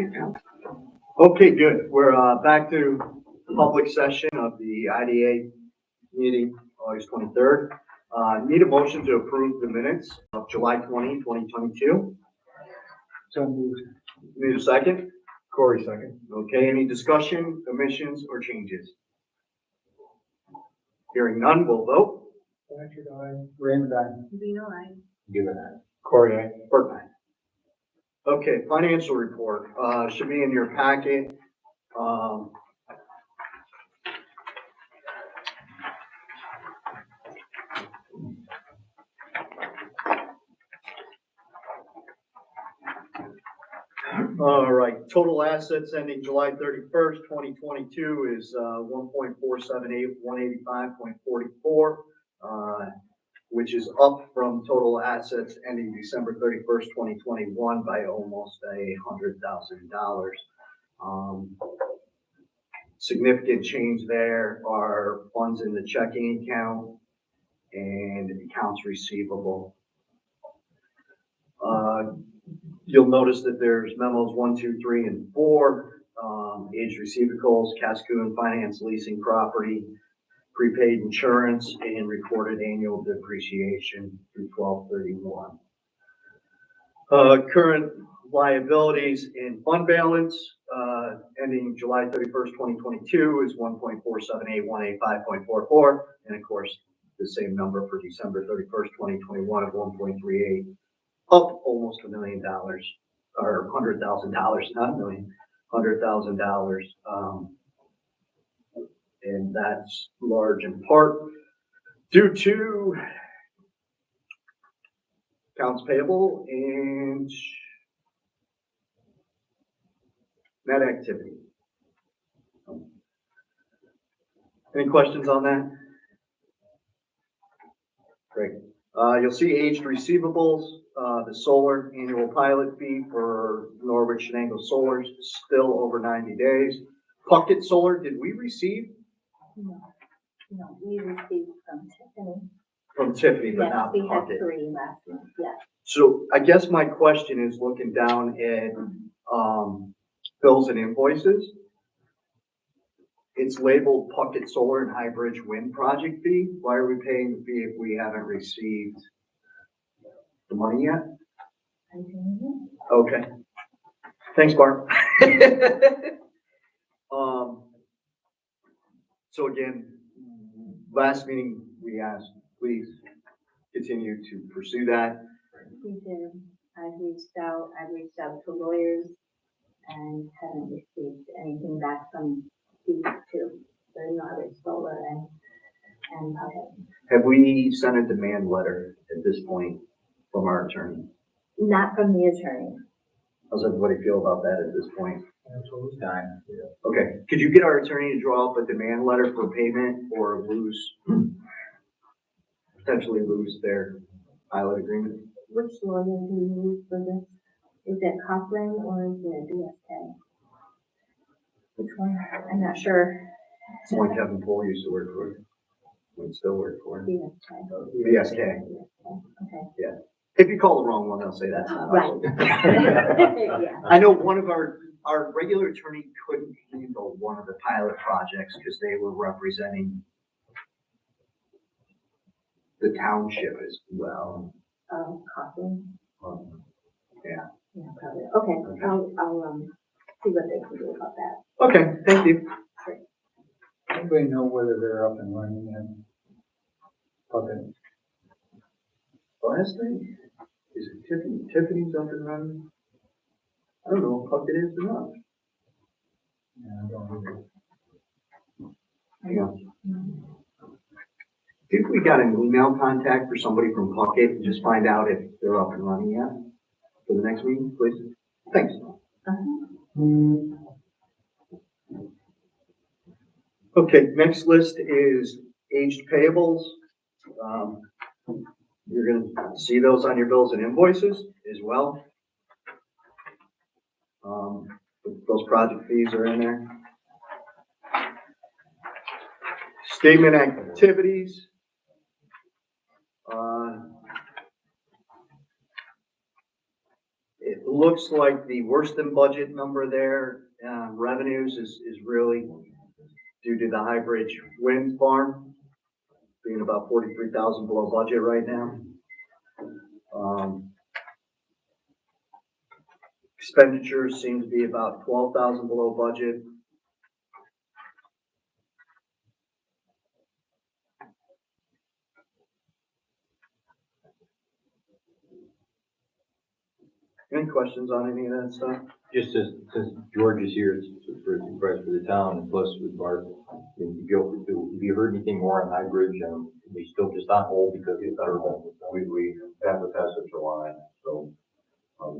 Okay, good. We're back to the public session of the IDA meeting, August 23rd. Need a motion to approve the minutes of July 20, 2022. So moved. Need a second? Corey, second. Okay, any discussion, omissions, or changes? Hearing none, we'll vote. Blanchard, aye. Raymond, aye. Vino, aye. Given aye. Corey, aye. Burke, aye. Okay, financial report, should be in your packet. All right, total assets ending July 31st, 2022 is 1.478,185.44, which is up from total assets ending December 31st, 2021 by almost $100,000. Significant change there are funds in the checking account and accounts receivable. You'll notice that there's memos 1, 2, 3, and 4, aged receivables, Cascoon Finance leasing property, prepaid insurance, and recorded annual depreciation through 12/31. Current liabilities and fund balance ending July 31st, 2022 is 1.478,185.44, and of course the same number for December 31st, 2021 of 1.38. Up almost $1 million, or $100,000, not a million, $100,000. And that's large in part due to accounts payable and net activity. Any questions on that? Great. You'll see aged receivables. The solar annual pilot fee for Norwich Chenango Solar is still over 90 days. Puckett Solar, did we receive? No, we received from Tiffany. From Tiffany, but Yes, not we had Puckett. 3 last month, yes. So I guess my question is looking down at bills and invoices. It's labeled Puckett Solar and High Bridge Wind Project fee. Why are we paying the fee if we haven't received the money yet? I don't know. Okay. Thanks, Barb. So again, last meeting we asked, please continue to pursue that. We did. I've reached out to lawyers and haven't received anything back from these 2, the Norwich Solar and Puckett. Have we sent a demand letter at this point from our attorney? Not from the attorney. How's everybody feel about that at this point? Absolutely. Time. Yeah. Okay, could you get our attorney to draw up a demand letter for payment or potentially lose their pilot agreement? Which lawyer do you use for this? Is it Coughlin or is it DSK? Which one? I'm not sure. One Kevin Poole used to work for, would still work for. DSK. BSK. Okay. Yeah. If you call the wrong one, they'll say that's not us. Right. Yeah. I know one of our regular attorney couldn't handle one of the pilot projects because they were representing the township as well. Coughlin. Yeah. Yeah, probably. Okay. I'll see what they can do about that. Okay, thank you. Anybody know whether they're up and running yet? Okay. Last thing, is it Tiffany? Tiffany's up and running? I don't know if Puckett is or not. Yeah, I don't know. Hang on. See if we got an email contact for somebody from Puckett and just find out if they're up and running yet for the next meeting, please. Thanks. Okay, next list is aged payables. You're going to see those on your bills and invoices as well. Those project fees are in there. Statement activities. It looks like the worst in budget number there, revenues is really due to the High Bridge Wind Farm being about 43,000 below budget right now. Expenditures seem to be about 12,000 below budget. Any questions on any of that stuff? Just since George is here, it's for the town, and plus with Bart in Guilford too. Have you heard anything more on High Bridge? They still just on hold because it's terrible. We had the test of July, so,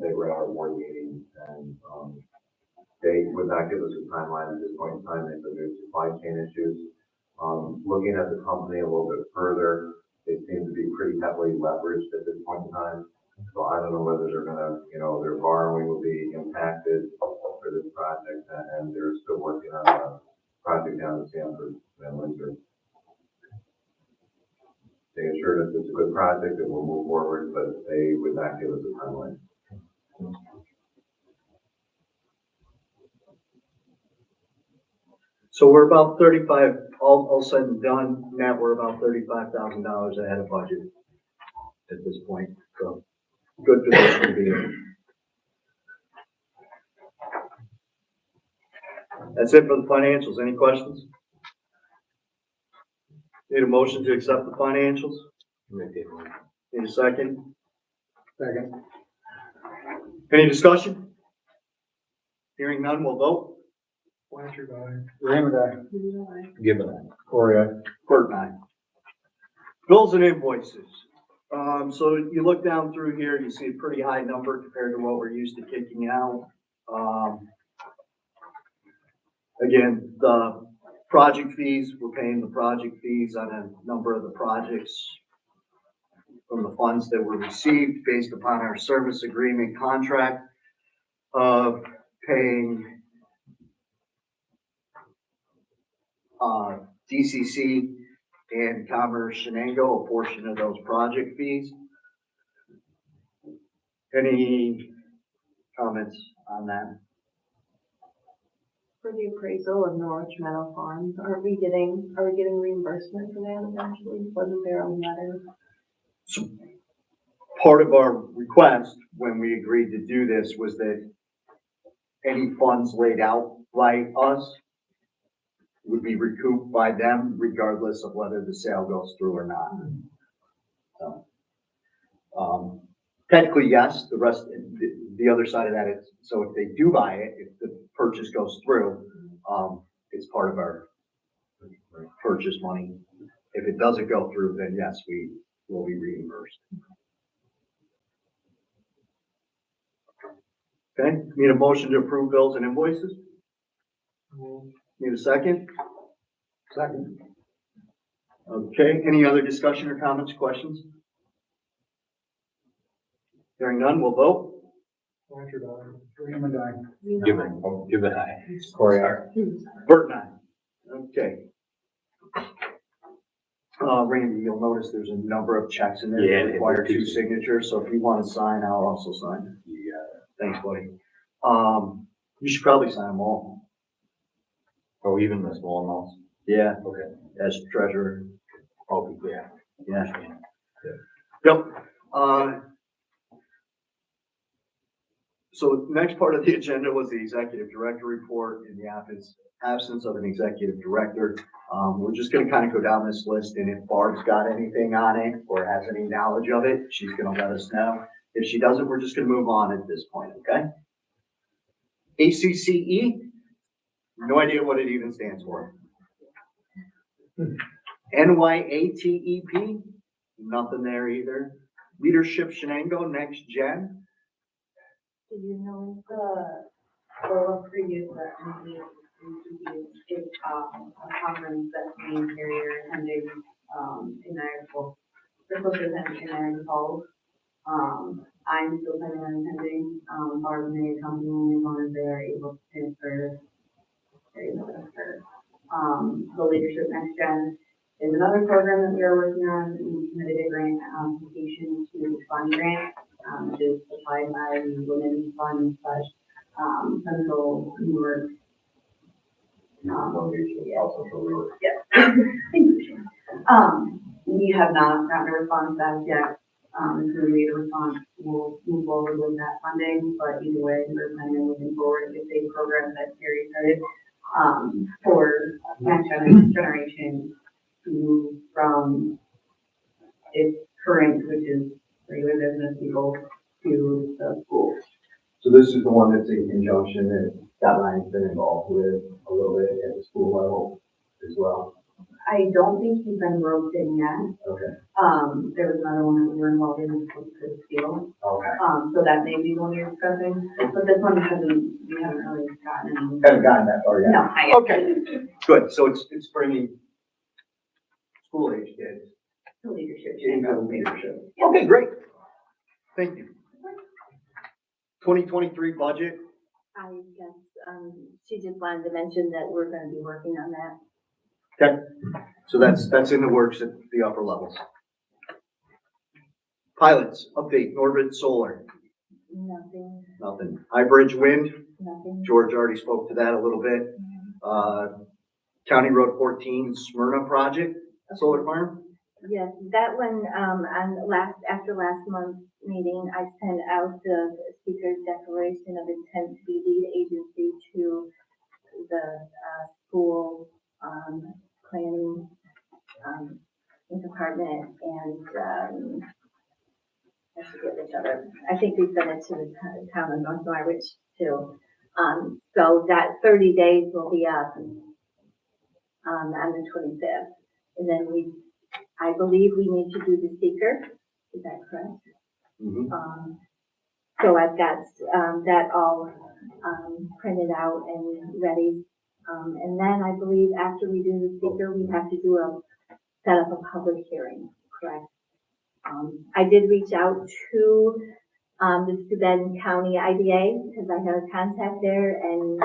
they were at our board meeting, and, they would not give us a timeline at this point in time. They said there's supply chain issues. Looking at the company a little bit further, they seem to be pretty heavily leveraged at this point in time. So I don't know whether they're gonna, their borrowing will be impacted for this project, and they're still working on a project down in Sanford and Windsor. They assured us it's a good project and we'll move forward, but they would not give us a timeline. So we're about 35, all said and done, Matt, we're about $35,000 ahead of budget at this point, so good position to be in. That's it for the financials. Any questions? Need a motion to accept the financials? Need a second? Second. Any discussion? Hearing none, we'll vote. Blanchard, aye. Raymond, aye. Given that. Corey, aye. Bert and I. Bills and invoices. So you look down through here, you see a pretty high number compared to what we're used to kicking out. Again, the project fees, we're paying the project fees on a number of the projects from the funds that were received based upon our service agreement contract of paying DCC and Commerce Chenango a portion of those project fees. Any comments on that? For the appraisal of Norwich Meadow Farms, are we getting reimbursement for that eventually? Wasn't there a letter? So part of our request when we agreed to do this was that any funds laid out by us would be recouped by them regardless of whether the sale goes through or not. So, technically, yes, the rest, the other side of that is, so if they do buy it, if the purchase goes through, it's part of our purchase money. If it doesn't go through, then yes, we will be reimbursed. Okay, need a motion to approve bills and invoices? Need a second? Second. Okay, any other discussion or comments, questions? Hearing none, we'll vote. Blanchard, aye. Raymond, aye. Given I. Corey, aye. Bert and I. Okay. Randy, you'll notice there's a number of checks in there Yeah, that require two two signatures, so if you want to sign, I'll also sign. Yeah. Thanks, buddy. You should probably sign them all. Oh, even the small amounts? Yeah, Okay. as treasurer. Oh, yeah. Yeah. Yep. So the next part of the agenda was the executive director report. In the absence of an executive director, we're just gonna kind of go down this list, and if Barb's got anything on it or has any knowledge of it, she's gonna let us know. If she doesn't, we're just gonna move on at this point, okay? ACCE, no idea what it even stands for. NYATEP, nothing there either. Leadership Chenango, Next Gen. Do you know Well, a previous meeting, it's a conference that me and Carrie are attending, in Niagara Falls. They're supposed to attend in Niagara Falls. I'm still planning on attending, Barb may accompany me as long as they are able to transfer. The Leadership Next Gen is another program that we are working on. We submitted a grant application to fund grant. it is supplied by the Women's Fund, but, Central New York. Also, so we were. We have not gotten a response back yet. As soon as we get a response, we'll move forward with that funding, but either way, we're planning on moving forward with the program that Gary started, for next generation to move from its current, which is regular business people, to the school. So this is the one that's in conjunction that Scott Ryan's been involved with a little bit at the school level as well. I don't think he's been roped in yet. Okay. There was another one that we were involved in, which was the steel. Okay. So that may be one you're discussing, but this one we haven't really gotten any. Haven't gotten that far yet. No, not yet. Okay, good. So it's bringing school age kids To leadership. into leadership. Okay, great. Thank you. 2023 budget. I guess, she just wanted to mention that we're gonna be working on that. Okay. So that's in the works at the upper levels. Pilots, update, Norbit Solar, Nothing, nothing. High Bridge Wind, nothing. George already spoke to that a little bit. County Road 14 Smyrna project, solar farm. Yes, that one, after last month's meeting, I sent out the speaker's declaration of intent to be lead agency to the, school, planning, department and, I forget which other, I think we sent it to the town of North Norwich too. So that 30 days will be up, on the 25th. And then I believe we need to do the seeker, is that correct? Mm-hmm. So I've got, that all, printed out and ready. And then I believe after we do the seeker, we have to set up a public hearing, correct? I did reach out to, the Suben County IDA because I have a contact there and,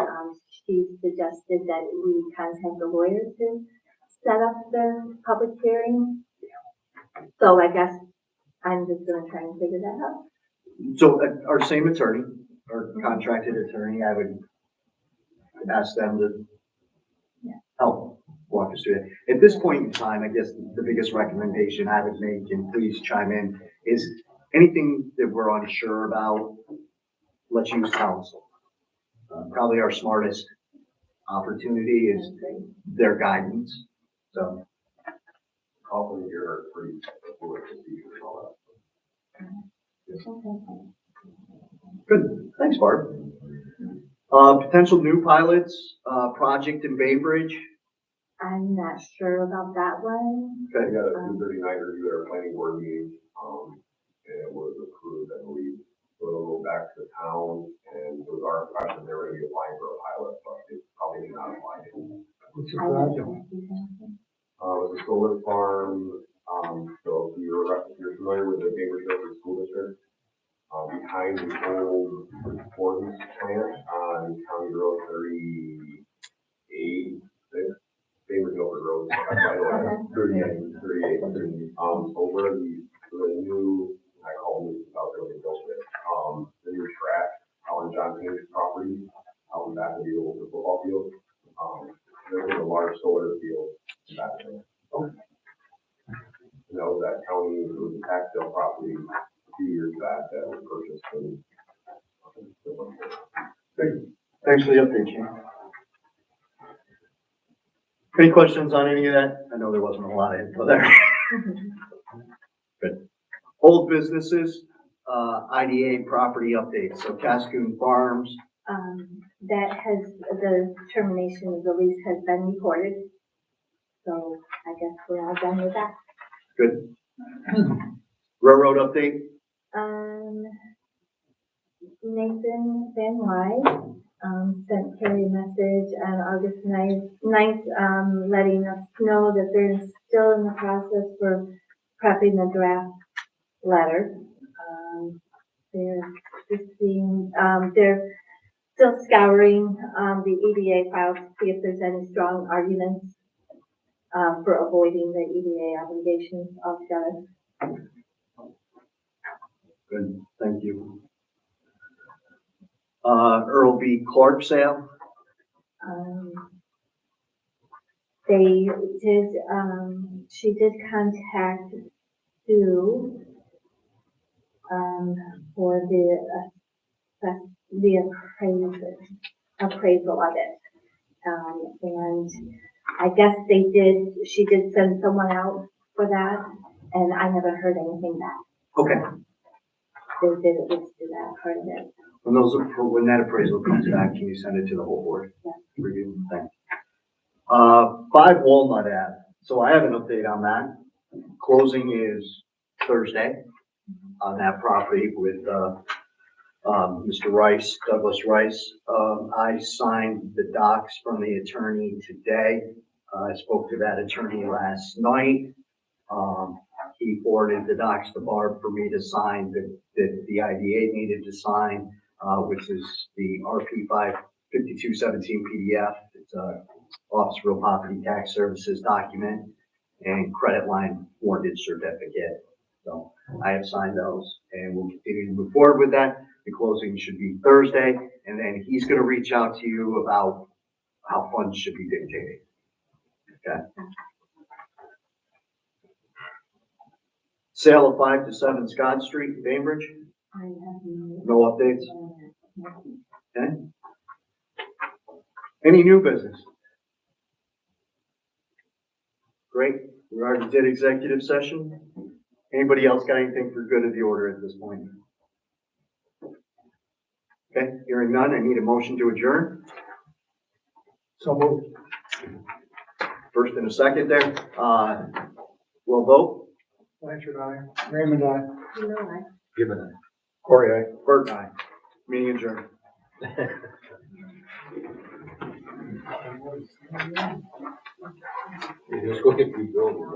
she suggested that we contact the lawyer to set up the public hearing. So I guess I'm just gonna try and figure that out. So our same attorney, our contracted attorney, I would ask them to help walk us through it. At this point in time, I guess the biggest recommendation I would make, and please chime in, is anything that we're unsure about, let's use counsel. Probably our smartest opportunity is their guidance. So, Hopefully you're pretty full of procedures and all good. Thanks, Barb. Potential new pilots, project in Bay Bridge. I'm not sure about that one. that. We got a 239 review at our planning board meeting, and it was approved, I believe. So it'll go back to the town, and it was our impression they were gonna be applying for a pilot, but they probably did not apply. What's the I project? don't know. It was a solar farm, so if you're familiar with the Baker Tilton School District, behind the old Ford's plant on County Road 38, Baker Tilton Road, that's why I know that, 38, over the new, I call them out there, they built it, the new track out on John King's property, out in back of the old football field. There was a large solar field back there. And that was that county, it was a tax sale property a few years back that was purchased and. Great. Thanks for the update, Shane. Any questions on any of that? I know there wasn't a lot of info there. Good. Old businesses, IDA property updates. So Cascoon Farms, The termination of the lease has been reported. So I guess we're all done with that. good. Railroad update. Nathan Van Wyde, sent Carrie a message on August 9th, letting us know that they're still in the process for prepping the draft letter. They're just being, they're still scouring, the EDA files to see if there's any strong arguments, for avoiding the EDA obligations altogether. Good. Thank you. Earl B. Clark sale. They did, she did contact Sue, for the appraisal of it. And I guess she did send someone out for that, and I haven't heard anything back. Okay. They did at least do that part of it. When that appraisal comes back, can you send it to the whole board? Yeah. Review. Thanks. 5 Walnut Ave. So I have an update on that. Closing is Thursday on that property with, Mr. Rice, Douglas Rice. I signed the docs from the attorney today. I spoke to that attorney last night. He forwarded the docs to Barb for me to sign that the IDA needed to sign, which is the RP 5217 PDF. It's a Office of Real Property Tax Services document and credit line mortgage certificate. So I have signed those and we'll continue to move forward with that. The closing should be Thursday, and then he's going to reach out to you about how funds should be dictated. Okay. Sale of 5 to 7 Scott Street, Bainbridge. I have No updates. no. Okay. Any new business? Great. We already did executive session. Anybody else got anything for good of the order at this point? Okay, hearing none, I need a motion to adjourn. So moved. First and a second there. We'll vote. Blanchard, aye. Raymond, aye. You know what? Given it. Corey, aye. Bert, aye. Meeting adjourned. Let's go get rebuilding.